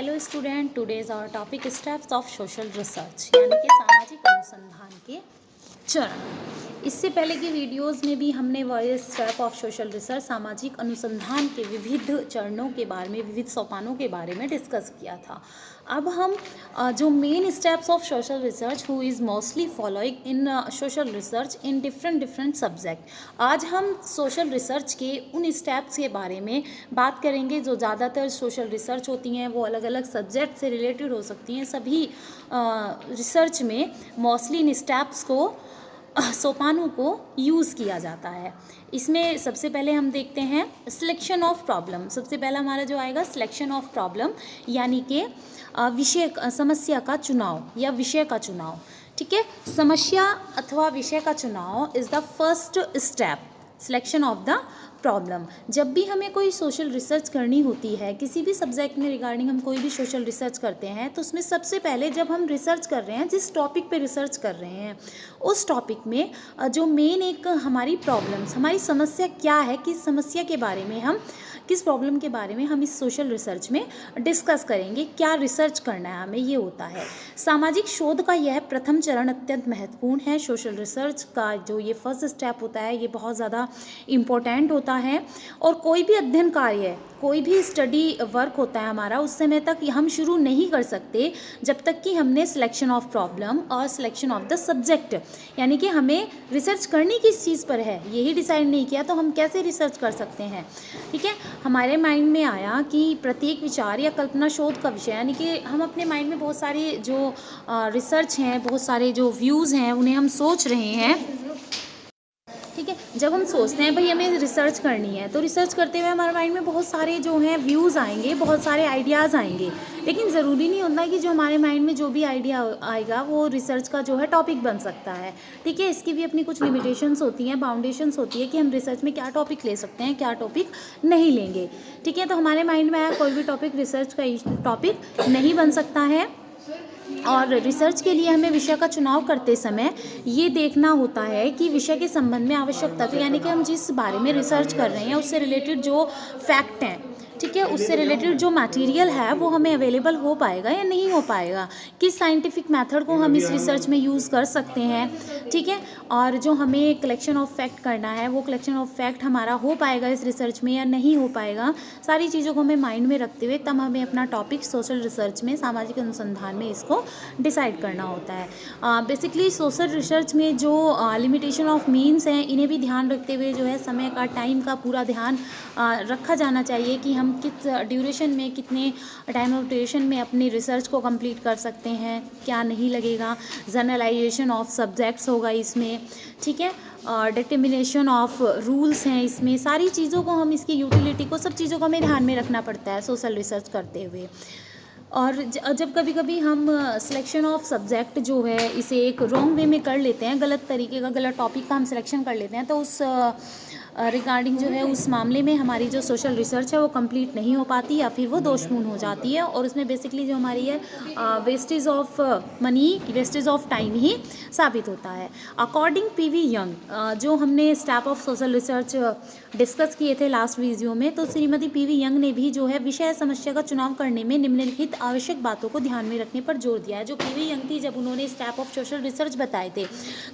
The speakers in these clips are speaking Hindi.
Hello student, today's our topic steps of social research यानी कि सामाजिक अनुसंधान के चरण। इससे पहले की वीडियोस में भी हमने वायस स्टेप ऑफ सोशल रिसर्च सामाजिक अनुसंधान के विविध चरणों के बारे में, विविध सोपानों के बारे में डिस्कस किया था। अब हम जो main steps of social research who is mostly following in social research in different subject, आज हम सोशल रिसर्च के उन स्टेप्स के बारे में बात करेंगे जो ज़्यादातर सोशल रिसर्च होती हैं, वो अलग अलग सब्जेक्ट से रिलेटेड हो सकती हैं। सभी रिसर्च में मोस्टली इन स्टेप्स को सोपानों को यूज़ किया जाता है। इसमें सबसे पहले हम देखते हैं सिलेक्शन ऑफ प्रॉब्लम। सबसे पहला हमारा जो आएगा सिलेक्शन ऑफ प्रॉब्लम, यानी कि समस्या का चुनाव या विषय का चुनाव। ठीक है, समस्या अथवा विषय का चुनाव is the first step selection of the problem. जब भी हमें कोई सोशल रिसर्च करनी होती है, किसी भी सब्जेक्ट में रिगार्डिंग हम कोई भी सोशल रिसर्च करते हैं, तो उसमें सबसे पहले जब हम रिसर्च कर रहे हैं, जिस टॉपिक पे रिसर्च कर रहे हैं, उस टॉपिक में जो मेन एक हमारी प्रॉब्लम्स, हमारी समस्या क्या है, किस समस्या के बारे में हम, किस प्रॉब्लम के बारे में हम इस सोशल रिसर्च में डिस्कस करेंगे, क्या रिसर्च करना है हमें, ये होता है। सामाजिक शोध का यह प्रथम चरण अत्यंत महत्वपूर्ण है। सोशल रिसर्च का जो ये फर्स्ट स्टेप होता है, ये बहुत ज़्यादा इम्पोर्टेंट होता है। और कोई भी अध्ययन कार्य, कोई भी स्टडी वर्क होता है हमारा, उस समय तक हम शुरू नहीं कर सकते जब तक कि हमने सिलेक्शन ऑफ प्रॉब्लम और सिलेक्शन ऑफ द सब्जेक्ट, यानी कि हमें रिसर्च करनी किस चीज़ पर है, यही डिसाइड नहीं किया तो हम कैसे रिसर्च कर सकते हैं। ठीक है, हमारे माइंड में आया कि प्रत्येक विचार या कल्पना शोध का विषय, यानी कि हम अपने माइंड में बहुत सारी जो रिसर्च हैं, बहुत सारे जो व्यूज़ हैं, उन्हें हम सोच रहे हैं। ठीक है, जब हम सोचते हैं भाई हमें रिसर्च करनी है, तो रिसर्च करते हुए हमारे माइंड में बहुत सारे जो हैं व्यूज़ आएंगे, बहुत सारे आइडियाज़ आएंगे, लेकिन ज़रूरी नहीं होता कि जो हमारे माइंड में जो भी आइडिया आएगा वो रिसर्च का जो है टॉपिक बन सकता है। ठीक है, इसकी भी अपनी कुछ लिमिटेशंस होती हैं, बाउंडेशंस होती है कि हम रिसर्च में क्या टॉपिक ले सकते हैं, क्या टॉपिक नहीं लेंगे। ठीक है, तो हमारे माइंड में आया कोई भी टॉपिक रिसर्च का टॉपिक नहीं बन सकता है। और रिसर्च के लिए हमें विषय का चुनाव करते समय ये देखना होता है कि विषय के संबंध में आवश्यक तथ्य, यानी कि हम जिस बारे में रिसर्च कर रहे हैं उससे रिलेटेड जो फैक्ट हैं, ठीक है, उससे रिलेटेड जो मटेरियल है वो हमें अवेलेबल हो पाएगा या नहीं हो पाएगा, किस साइंटिफिक मेथड को हम इस रिसर्च में यूज़ कर सकते हैं। ठीक है, और जो हमें कलेक्शन ऑफ फैक्ट करना है, वो कलेक्शन ऑफ फैक्ट हमारा हो पाएगा इस रिसर्च में या नहीं हो पाएगा, सारी चीज़ों को हमें माइंड में रखते हुए तब हमें अपना टॉपिक सोशल रिसर्च में, सामाजिक अनुसंधान में इसको डिसाइड करना होता है। बेसिकली सोशल रिसर्च में जो लिमिटेशन ऑफ मीन्स हैं, इन्हें भी ध्यान रखते हुए जो है समय का, टाइम का पूरा ध्यान रखा जाना चाहिए कि हम किस ड्यूरेशन में, कितने टाइम ऑफ ड्यूरेशन में अपनी रिसर्च को कंप्लीट कर सकते हैं, क्या नहीं लगेगा। जनरलाइजेशन ऑफ सब्जेक्ट्स होगा इसमें। ठीक है, डिटर्मिनेशन ऑफ रूल्स हैं इसमें, सारी चीज़ों को हम, इसकी यूटिलिटी को, सब चीज़ों को हमें ध्यान में रखना पड़ता है सोशल रिसर्च करते हुए। और जब कभी कभी हम सिलेक्शन ऑफ सब्जेक्ट जो है इसे एक रॉन्ग वे में कर लेते हैं, गलत तरीके का, गलत टॉपिक का हम सिलेक्शन कर लेते हैं, तो उस रिगार्डिंग जो है उस मामले में हमारी जो सोशल रिसर्च है वो कंप्लीट नहीं हो पाती या फिर वो दोषपूर्ण हो जाती है। और उसमें बेसिकली जो हमारी है wastage of money, wastage of time ही साबित होता है। अकॉर्डिंग पीवी यंग, जो हमने step of social research discuss किए थे लास्ट वीडियो में, तो श्रीमती पीवी यंग ने भी जो है विषय समस्या का चुनाव करने में निम्नलिखित आवश्यक बातों को ध्यान में रखने पर जोर दिया है। जो पीवी यंग थी, जब उन्होंने स्टेप ऑफ सोशल रिसर्च बताए थे,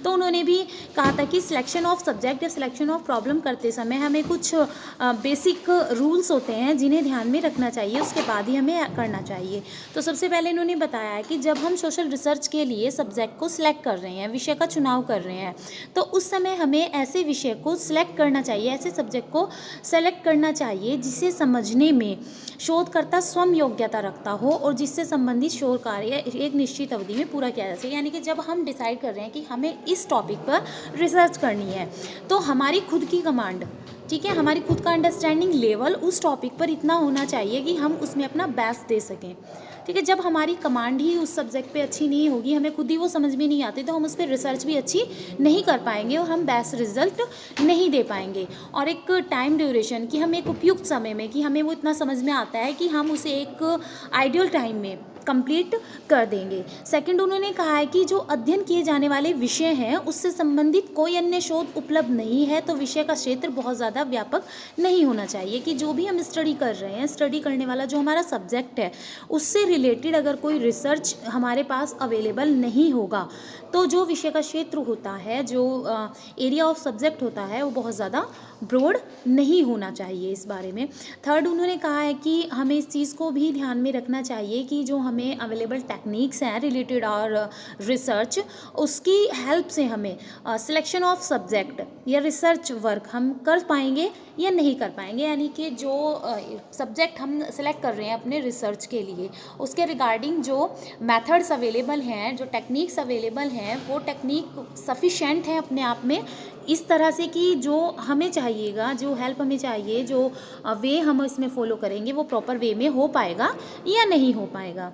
तो उन्होंने भी कहा था कि सिलेक्शन ऑफ सब्जेक्ट या सिलेक्शन ऑफ प्रॉब्लम करते समय हमें कुछ बेसिक रूल्स होते हैं जिन्हें ध्यान में रखना चाहिए, उसके बाद ही हमें करना चाहिए। तो सबसे पहले इन्होंने बताया है कि जब हम सोशल रिसर्च के लिए सब्जेक्ट को सिलेक्ट कर रहे हैं, विषय का चुनाव कर रहे हैं, तो उस समय हमें ऐसे विषय को सिलेक्ट करना चाहिए, ऐसे सब्जेक्ट को सेलेक्ट करना चाहिए जिसे समझने में शोधकर्ता स्वयं योग्यता रखता हो और जिससे संबंधित शोध कार्य एक निश्चित अवधि में पूरा किया जा सके। यानी कि जब हम डिसाइड कर रहे हैं कि हमें इस टॉपिक पर रिसर्च करनी है, तो हमारी खुद की कमांड, ठीक है, हमारी खुद का अंडरस्टैंडिंग लेवल उस टॉपिक पर इतना होना चाहिए कि हम उसमें अपना बेस्ट दे सकें। ठीक है, जब हमारी कमांड ही उस सब्जेक्ट पे अच्छी नहीं होगी, हमें खुद ही वो समझ में नहीं आती, तो हम उस पर रिसर्च भी अच्छी नहीं कर पाएंगे और हम बेस्ट रिजल्ट नहीं दे पाएंगे। और एक टाइम ड्यूरेशन, कि हम एक उपयुक्त समय में, कि हमें वो इतना समझ में आता है कि हम उसे एक आइडियल टाइम में कंप्लीट कर देंगे। सेकंड, उन्होंने कहा है कि जो अध्ययन किए जाने वाले विषय हैं उससे संबंधित कोई अन्य शोध उपलब्ध नहीं है, तो विषय का क्षेत्र बहुत ज़्यादा ज़्यादा व्यापक नहीं होना चाहिए कि जो भी हम स्टडी कर रहे हैं, स्टडी करने वाला जो हमारा सब्जेक्ट है उससे रिलेटेड अगर कोई रिसर्च हमारे पास अवेलेबल नहीं होगा तो जो विषय का क्षेत्र होता है, जो एरिया ऑफ सब्जेक्ट होता है, वो बहुत ज़्यादा ब्रॉड नहीं होना चाहिए इस बारे में। थर्ड, उन्होंने कहा है कि हमें इस चीज़ को भी ध्यान में रखना चाहिए कि जो हमें अवेलेबल टेक्निक्स हैं रिलेटेड और रिसर्च, उसकी हेल्प से हमें सिलेक्शन ऑफ सब्जेक्ट या रिसर्च वर्क हम कर पाएंगे या नहीं कर पाएंगे, यानी कि जो सब्जेक्ट हम सेलेक्ट कर रहे हैं अपने रिसर्च के लिए उसके रिगार्डिंग जो मेथड्स अवेलेबल हैं, जो टेक्निक्स अवेलेबल हैं, वो टेक्निक सफिशेंट है अपने आप में, इस तरह से कि जो हमें चाहिएगा, जो हेल्प हमें चाहिए, जो वे हम इसमें फॉलो करेंगे वो प्रॉपर वे में हो पाएगा या नहीं हो पाएगा।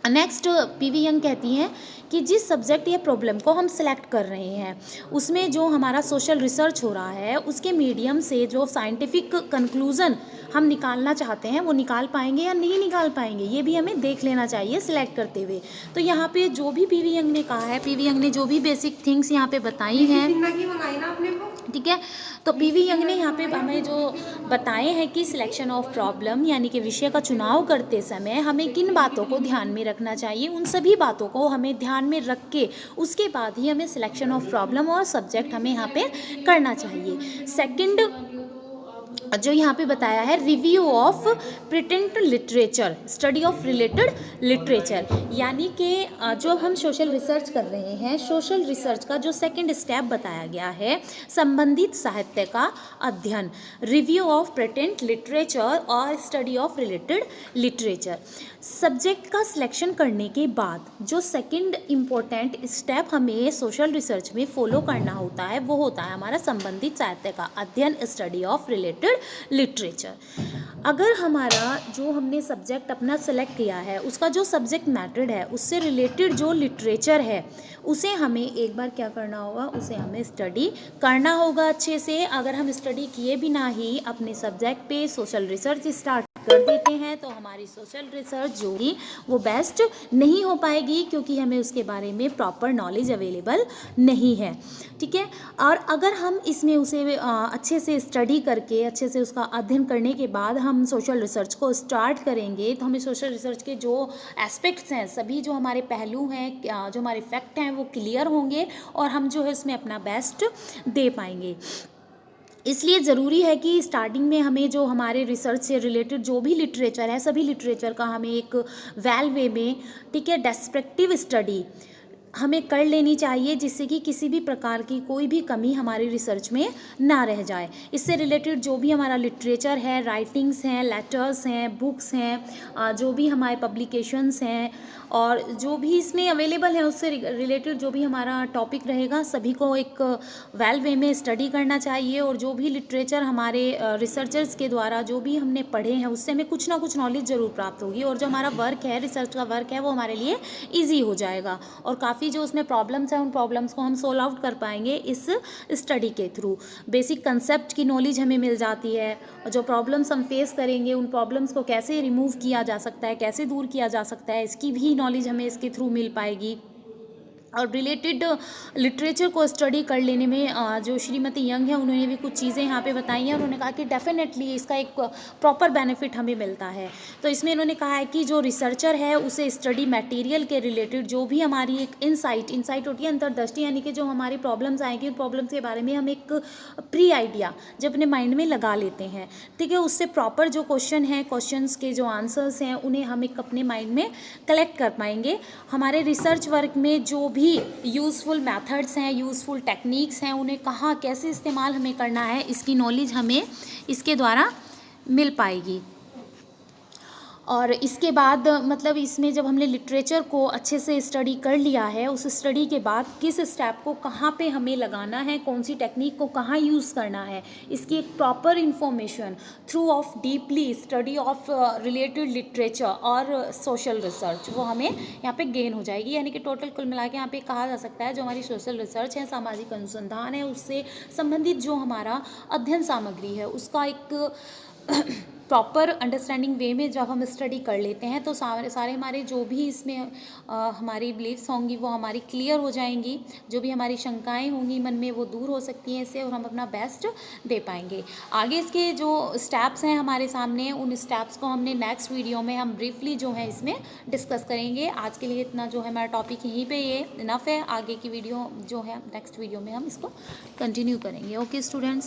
नेक्स्ट, पीवी यंग कहती हैं कि जिस सब्जेक्ट या प्रॉब्लम को हम सेलेक्ट कर रहे हैं उसमें जो हमारा सोशल रिसर्च हो रहा है उसके मीडियम से जो साइंटिफिक कंक्लूज़न हम निकालना चाहते हैं वो निकाल पाएंगे या नहीं निकाल पाएंगे, ये भी हमें देख लेना चाहिए सिलेक्ट करते हुए। तो यहाँ पे जो भी पीवी यंग ने कहा है, पीवी यंग ने जो भी बेसिक थिंग्स यहाँ पे बताई हैं, ठीक है, तो पीवी यंग ने यहाँ पे हमें जो बताए हैं कि सिलेक्शन ऑफ प्रॉब्लम यानी कि विषय का चुनाव करते समय हमें किन बातों को ध्यान में रखना चाहिए, उन सभी बातों को हमें ध्यान में रख के उसके बाद ही हमें सिलेक्शन ऑफ प्रॉब्लम और सब्जेक्ट हमें यहाँ पे करना चाहिए। सेकंड जो यहाँ पे बताया है, review of printed literature, study of related literature, यानी कि जो हम सोशल रिसर्च कर रहे हैं, सोशल रिसर्च का जो सेकंड स्टेप बताया गया है, संबंधित साहित्य का अध्ययन, रिव्यू ऑफ प्रिटेंट लिटरेचर और study of related literature. Subject का सिलेक्शन करने के बाद जो सेकंड इम्पोर्टेंट स्टेप हमें सोशल रिसर्च में फॉलो करना होता है वो होता है हमारा संबंधित साहित्य का अध्ययन, स्टडी ऑफ रिलेटेड लिटरेचर। अगर हमारा जो हमने सब्जेक्ट अपना सेलेक्ट किया है उसका जो सब्जेक्ट मैटर है उससे रिलेटेड जो लिटरेचर है उसे हमें एक बार क्या करना होगा, उसे हमें स्टडी करना होगा अच्छे से। अगर हम स्टडी किए बिना ही अपने सब्जेक्ट पे सोशल रिसर्च स्टार्ट कर देते हैं तो हमारी सोशल रिसर्च जो ही वो बेस्ट नहीं हो पाएगी, क्योंकि हमें उसके बारे में प्रॉपर नॉलेज अवेलेबल नहीं है, ठीक है। और अगर हम इसमें उसे अच्छे से स्टडी करके अच्छे से उसका अध्ययन करने के बाद हम सोशल रिसर्च को स्टार्ट करेंगे तो हमें सोशल रिसर्च के जो एस्पेक्ट्स हैं, सभी जो हमारे पहलू हैं, जो हमारे फैक्ट हैं वो क्लियर होंगे और हम जो है उसमें अपना बेस्ट दे पाएंगे। इसलिए ज़रूरी है कि स्टार्टिंग में हमें जो हमारे रिसर्च से रिलेटेड जो भी लिटरेचर है सभी लिटरेचर का हमें एक वेल वे में, ठीक है, डेस्पेक्टिव स्टडी हमें कर लेनी चाहिए, जिससे कि किसी भी प्रकार की कोई भी कमी हमारी रिसर्च में ना रह जाए। इससे रिलेटेड जो भी हमारा लिटरेचर है, राइटिंग्स हैं, लेटर्स हैं, बुक्स हैं, जो भी हमारे पब्लिकेशंस हैं और जो भी इसमें अवेलेबल है उससे रिलेटेड जो भी हमारा टॉपिक रहेगा सभी को एक वेल वे में स्टडी करना चाहिए। और जो भी लिटरेचर हमारे रिसर्चर्स के द्वारा जो भी हमने पढ़े हैं उससे हमें कुछ ना कुछ नॉलेज ज़रूर प्राप्त होगी और जो हमारा वर्क है, रिसर्च का वर्क है, वो हमारे लिए ईजी हो जाएगा और काफ़ी जो उसमें प्रॉब्लम्स हैं उन प्रॉब्लम्स को हम सोल्व आउट कर पाएंगे इस स्टडी के थ्रू। बेसिक कंसेप्ट की नॉलेज हमें मिल जाती है और जो प्रॉब्लम्स हम फेस करेंगे उन प्रॉब्लम्स को कैसे रिमूव किया जा सकता है, कैसे दूर किया जा सकता है, इसकी भी नॉलेज हमें इसके थ्रू मिल पाएगी। और रिलेटेड लिटरेचर को स्टडी कर लेने में जो श्रीमती यंग है उन्होंने भी कुछ चीज़ें यहाँ पे बताई हैं। उन्होंने कहा कि डेफिनेटली इसका एक प्रॉपर बेनिफिट हमें मिलता है। तो इसमें इन्होंने कहा है कि जो रिसर्चर है उसे स्टडी मटेरियल के रिलेटेड जो भी हमारी एक इंसाइट होती है, अंतर्दृष्टि, यानी कि जो हमारी प्रॉब्लम्स आएंगी उन प्रॉब्लम्स के बारे में हम एक प्री आइडिया जब अपने माइंड में लगा लेते हैं, ठीक है, उससे प्रॉपर जो क्वेश्चन है, क्वेश्चंस के जो आंसर्स हैं उन्हें हम एक अपने माइंड में कलेक्ट कर पाएंगे। हमारे रिसर्च वर्क में जो भी यूज़फुल मेथड्स हैं, यूज़फुल टेक्निक्स हैं, उन्हें कहाँ कैसे इस्तेमाल हमें करना है इसकी नॉलेज हमें इसके द्वारा मिल पाएगी। और इसके बाद मतलब इसमें जब हमने लिटरेचर को अच्छे से स्टडी कर लिया है, उस स्टडी के बाद किस स्टेप को कहाँ पे हमें लगाना है, कौन सी टेक्निक को कहाँ यूज़ करना है, इसकी एक proper information through of deeply study of related literature और सोशल रिसर्च वो हमें यहाँ पे गेन हो जाएगी। यानी कि टोटल कुल मिला के यहाँ पे कहा जा सकता है जो हमारी सोशल रिसर्च है, सामाजिक अनुसंधान है, उससे संबंधित जो हमारा अध्ययन सामग्री है उसका एक प्रॉपर अंडरस्टैंडिंग वे में जब हम स्टडी कर लेते हैं तो सारे हमारे जो भी इसमें हमारी बिलीव्स होंगी वो हमारी क्लियर हो जाएंगी, जो भी हमारी शंकाएं होंगी मन में वो दूर हो सकती हैं इससे, और हम अपना बेस्ट दे पाएंगे। आगे इसके जो स्टेप्स हैं हमारे सामने, उन स्टेप्स को हमने नेक्स्ट वीडियो में हम ब्रीफली जो है इसमें डिस्कस करेंगे। आज के लिए इतना जो है हमारा टॉपिक यहीं पे ये इनफ है। आगे की वीडियो जो है नेक्स्ट वीडियो में हम इसको कंटिन्यू करेंगे। Okay students.